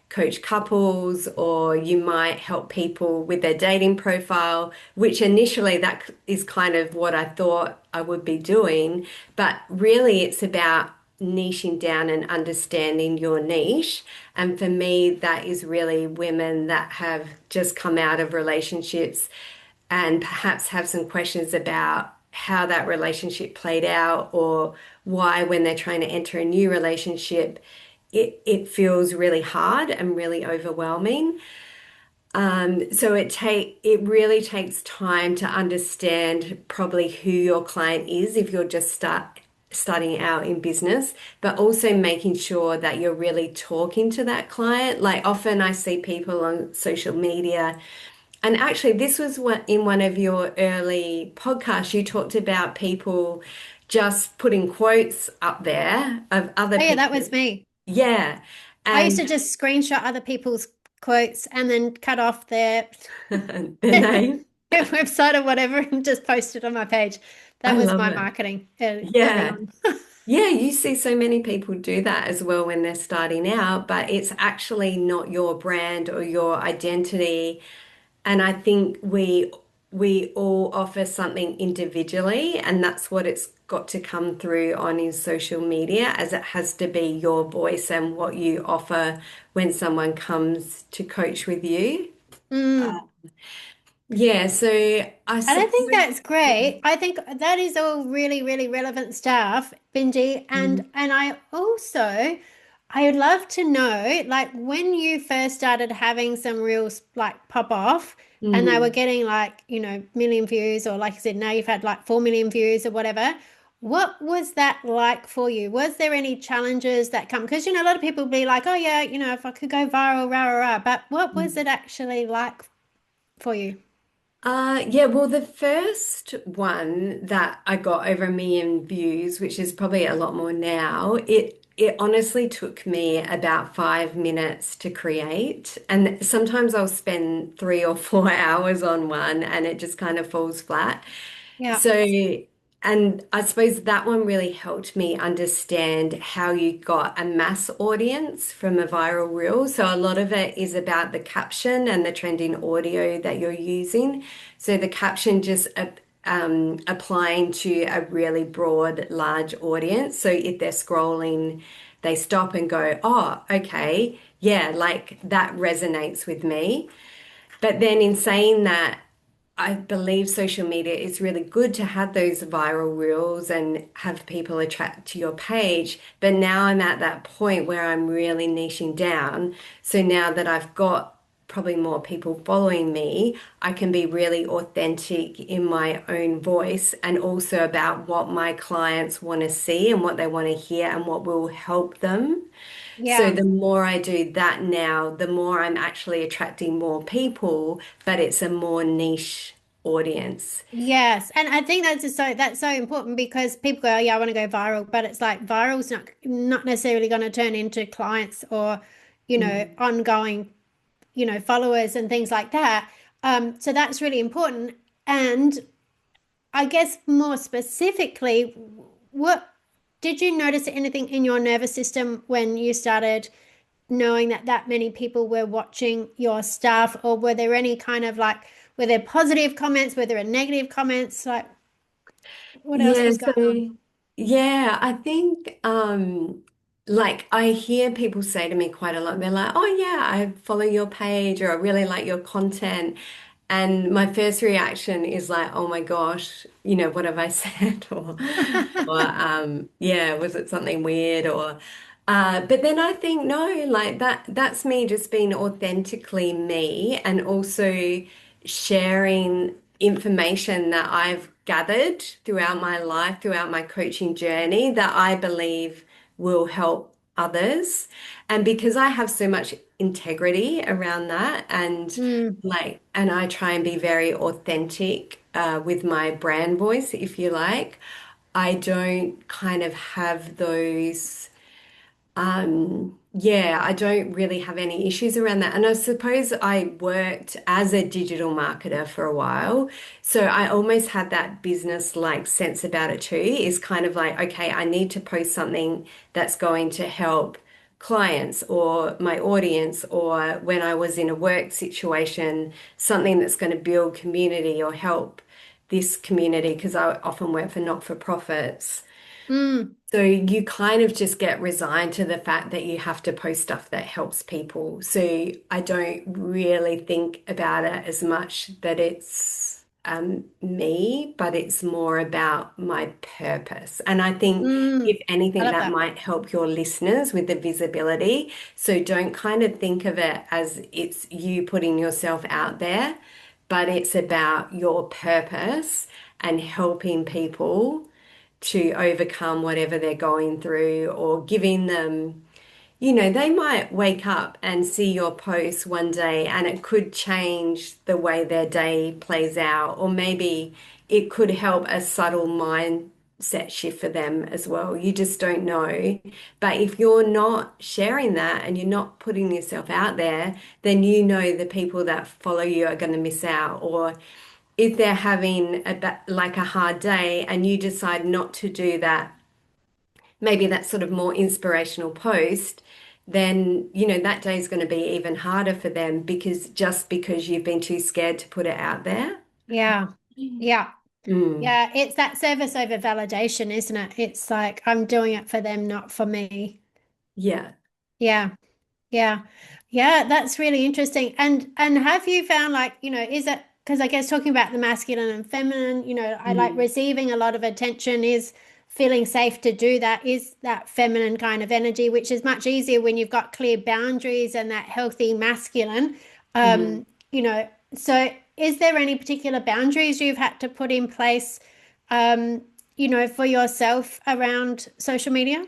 coach couples or you might help people with their dating profile, which initially that is kind of what I thought I would be doing. But really, it's about niching down and understanding your niche. And for me, that is really women that have just come out of relationships and perhaps have some questions about how that relationship played out, or why when they're trying to enter a new relationship, it feels really hard and really overwhelming. So it really takes time to understand probably who your client is if you're just starting out in business, but also making sure that you're really talking to that client. Like often I see people on social media, and actually this was what in one of your early podcasts you talked about people just putting quotes up there of other Oh yeah, that people. was me. Yeah. I used And to just screenshot other people's quotes and then cut off their the name. website or whatever and just post it on my page. That I was love my it. marketing early Yeah. on. Yeah, you see so many people do that as well when they're starting out, but it's actually not your brand or your identity. And I think we all offer something individually, and that's what it's got to come through on in social media, as it has to be your voice and what you offer when someone comes to coach with you. Mm. Yeah, so I And I think suppose. that's great. I think that is all really, really relevant stuff, Bindy. And I would love to know, like when you first started having some reels like pop off and they were Mm. getting like, million views, or like I said, now you've had like 4 million views or whatever. What was that like for you? Was there any challenges that come? Because, a lot of people be like, oh yeah, if I could go viral, rah, rah, rah. But what was Mm. it actually like for you? Yeah, well, the first one that I got over 1 million views, which is probably a lot more now, it honestly took me about 5 minutes to create. And sometimes I'll spend 3 or 4 hours on one and it just kind of falls flat. Yeah. So, and I suppose that one really helped me understand how you got a mass audience from a viral reel. So, a lot of it is about the caption and the trending audio that you're using. So, the caption just applying to a really broad, large audience. So, if they're scrolling, they stop and go, oh, okay, yeah, like that resonates with me. But then in saying that, I believe social media is really good to have those viral reels and have people attract to your page. But now I'm at that point where I'm really niching down. So now that I've got probably more people following me, I can be really authentic in my own voice and also about what my clients want to see and what they want to hear and what will help them. So Yeah. the more I do that now, the more I'm actually attracting more people, but it's a more niche audience. Yes, and I think that's so important because people go, oh, yeah, I want to go viral, but it's like viral's not necessarily going to turn into clients or, Mm. ongoing, followers and things like that. So that's really important. And I guess more specifically, what did you notice anything in your nervous system when you started knowing that that many people were watching your stuff, or were there any kind of like, were there positive comments, were there negative comments, like what else Yeah, was going on? so yeah, I think like I hear people say to me quite a lot, they're like, "Oh yeah, I follow your page or I really like your content." And my first reaction is like, "Oh my gosh, what have I said?" or yeah, was it something weird or but then I think no, like that's me just being authentically me and also sharing information that I've gathered throughout my life, throughout my coaching journey that I believe will help others. And because I have so much integrity around that Mm, and I try and be very authentic with my brand voice, if you like, I don't kind of have those. Yeah, I don't really have any issues around that. And I suppose I worked as a digital marketer for a while. So I almost had that business like sense about it too. Is kind of like, okay, I need to post something that's going to help clients or my audience, or when I was in a work situation, something that's going to build community or help this community, because I often work for not-for-profits. mm. So you kind of just get resigned to the fact that you have to post stuff that helps people. So I don't really think about it as much that it's me, but it's more about my purpose. And I think, if I anything, love that that. might help your listeners with the visibility. So don't kind of think of it as it's you putting yourself out there, but it's about your purpose and helping people to overcome whatever they're going through, or giving them, they might wake up and see your post one day and it could change the way their day plays out, or maybe it could help a subtle mindset shift for them as well. You just don't know. But if you're not sharing that and you're not putting yourself out there, then the people that follow you are going to miss out. Or if they're having like a hard day and you decide not to do that, maybe that sort of more inspirational post, then that day is going to be even harder for them, because you've been too scared to put it out there. Yeah. Yeah. Mm, Yeah. It's that service over validation, isn't it? It's like I'm doing it for them, not for me. yeah. Yeah. Yeah. Yeah, that's really interesting. And have you found like, is it because I guess talking about the masculine and feminine, I like Mm, receiving a lot of attention is feeling safe to do that is that feminine kind of energy, which is much easier when you've got clear boundaries and that healthy masculine. mm. So is there any particular boundaries you've had to put in place, for yourself around social media?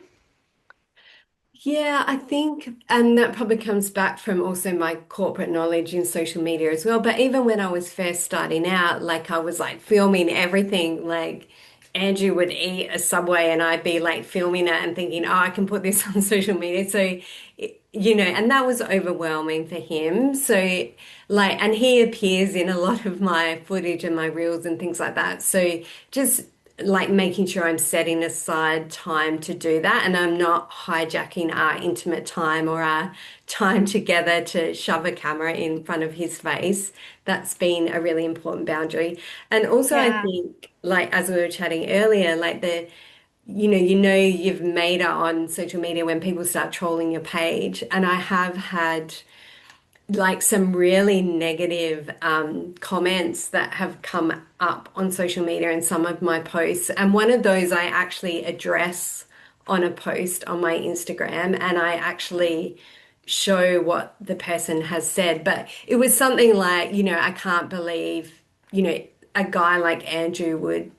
Yeah, I think, and that probably comes back from also my corporate knowledge in social media as well. But even when I was first starting out, like I was like filming everything. Like Andrew would eat a Subway and I'd be like filming it and thinking, oh, I can put this on social media. So, and that was overwhelming for him. So, like, and he appears in a lot of my footage and my reels and things like that. So, just like making sure I'm setting aside time to do that, and I'm not hijacking our intimate time or our time together to shove a camera in front of his face. That's been a really important boundary. And also, I Yeah. think, like as we were chatting earlier, like you've made it on social media when people start trolling your page. And I have had like some really negative comments that have come up on social media in some of my posts. And one of those I actually address on a post on my Instagram, and I actually show what the person has said. But it was something like, I can't believe, a guy like Andrew would,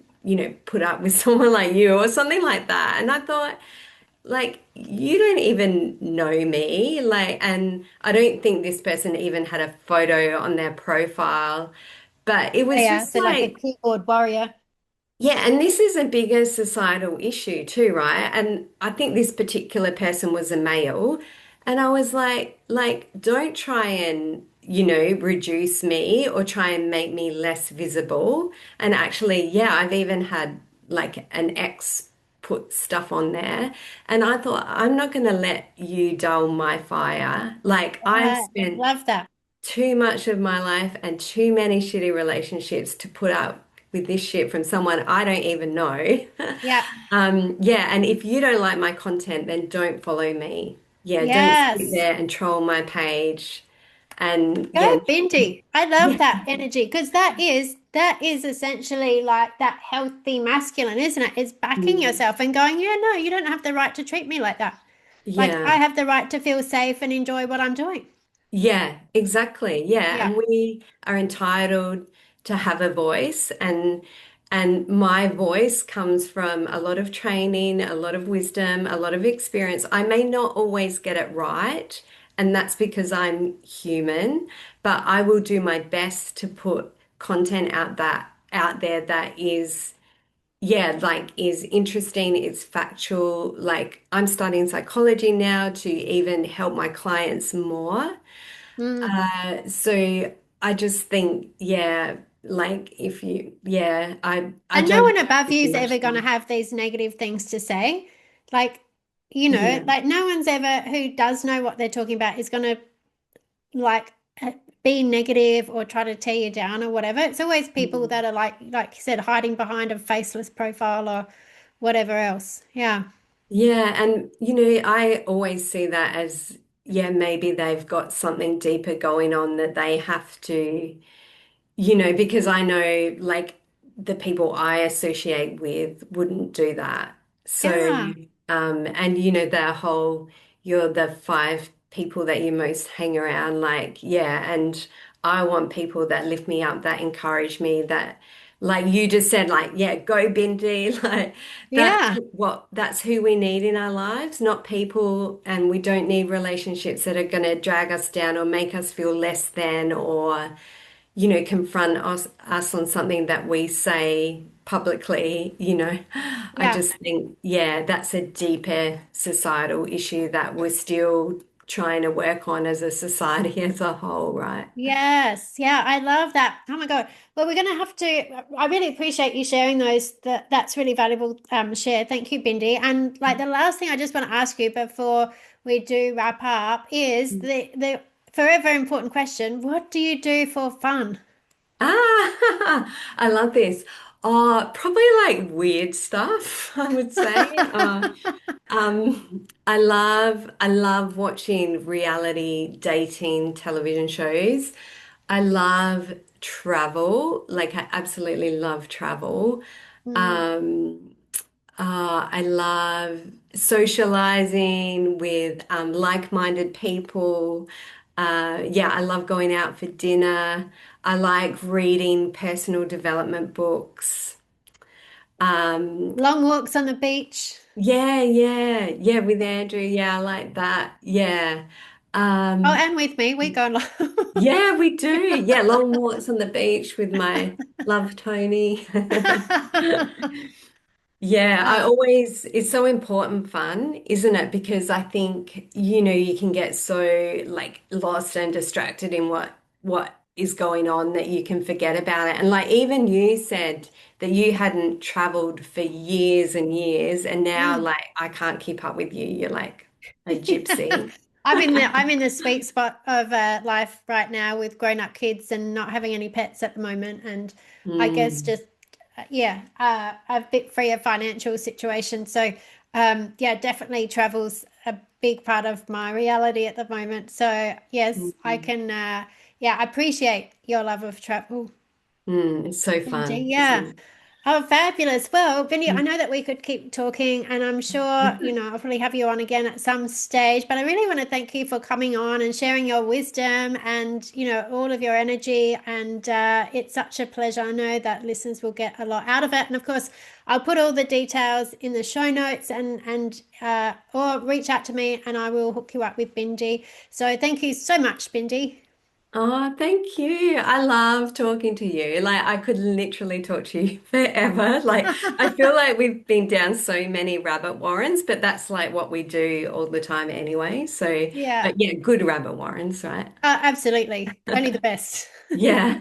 put up with someone like you, or something like that. And I thought, like, you don't even know me. Like, and I don't think this person even had a photo on their profile, but it Oh, was yeah. just So like a like, keyboard warrior. yeah, and this is a bigger societal issue too, right? And I think this particular person was a male, and I was like, don't try and, reduce me or try and make me less visible. And actually, yeah, I've even had like an ex put stuff on there, and I thought, I'm not going to let you dull my fire. Like, I've Yeah, spent love that. too much of my life and too many shitty relationships to put up with this shit from someone I don't even know. Yeah. Yeah, and if you don't like my content, then don't follow me. Yeah, don't sit Yes. there and troll my page. And yeah, Go Bindy. I love yeah, that energy because that is essentially like that healthy masculine, isn't it? It's backing mm, yourself and going, yeah, no, you don't have the right to treat me like that. Like I yeah. have the right to feel safe and enjoy what I'm doing. Yeah, exactly. Yeah, Yeah. and we are entitled to have a voice, and my voice comes from a lot of training, a lot of wisdom, a lot of experience. I may not always get it right, and that's because I'm human, but I will do my best to put content out there that is, yeah, like is interesting, it's factual. Like I'm studying psychology now to even help my clients more. Mm. So I just think, yeah, like if you, yeah, I And no don't one have above you too is much ever going to time. have these negative things to say. Like, Yeah, like no one's ever who does know what they're talking about is going to like be negative or try to tear you down or whatever. It's always people mm. that are like you said, hiding behind a faceless profile or whatever else. Yeah. Yeah, and I always see that as, yeah, maybe they've got something deeper going on that they have to, because I know like the people I associate with wouldn't do that. So, Yeah. and their whole, you're the five people that you most hang around, like, yeah, and I want people that lift me up, that encourage me, that like you just said, like, yeah, go Bindy, like Yeah. that's who we need in our lives, not people, and we don't need relationships that are going to drag us down or make us feel less than or confront us on something that we say publicly. I Yeah. just think, yeah, that's a deeper societal issue that we're still trying to work on as a society as a whole, right? Yes, yeah, I love that. Oh my God. Well, we're going to have to, I really appreciate you sharing those. That's really valuable share. Thank you, Bindi. And like the last thing I just want to ask you before we do wrap up is the forever important question. What do you do for fun? I love this. Probably like weird stuff, I would say. I love watching reality dating television shows. I love travel. Like I absolutely love travel. Mm, Um, I love socializing with like-minded people. Yeah, I love going out for dinner. I like reading personal development books. Um, long walks on the beach. yeah, yeah, yeah, with Andrew. Yeah, I like that. Yeah. Oh, Um, and with me, we go long. yeah, we do. Yeah, long walks on the beach with my love Toni. Yeah, Oh, it's so important fun, isn't it? Because I think, you can get so like lost and distracted in what is going on that you can forget about it. And like even you said that you hadn't traveled for years and years, and now mm. like I can't keep up with you. You're like a gypsy. I'm in the sweet spot of life right now with grown-up kids and not having any pets at the moment, and I guess Mm, just yeah, a bit free of financial situation. So yeah, definitely travel's a big part of my reality at the moment. So yes, I mm, can yeah, I appreciate your love of travel. it's so Benji, fun, yeah. isn't Oh, fabulous. Well, Bindy, I it? know that we could keep talking, and I'm sure, I'll probably have you on again at some stage, but I really want to thank you for coming on and sharing your wisdom and, all of your energy. And it's such a pleasure. I know that listeners will get a lot out of it. And of course, I'll put all the details in the show notes and or reach out to me and I will hook you up with Bindy. So thank you so much, Bindy. Oh, thank you. I love talking to you. Like, I could literally talk to you forever. Like, I feel like we've been down so many rabbit warrens, but that's like what we do all the time anyway. So, Yeah, but yeah, good rabbit warrens, right? absolutely. Only the best. Yeah.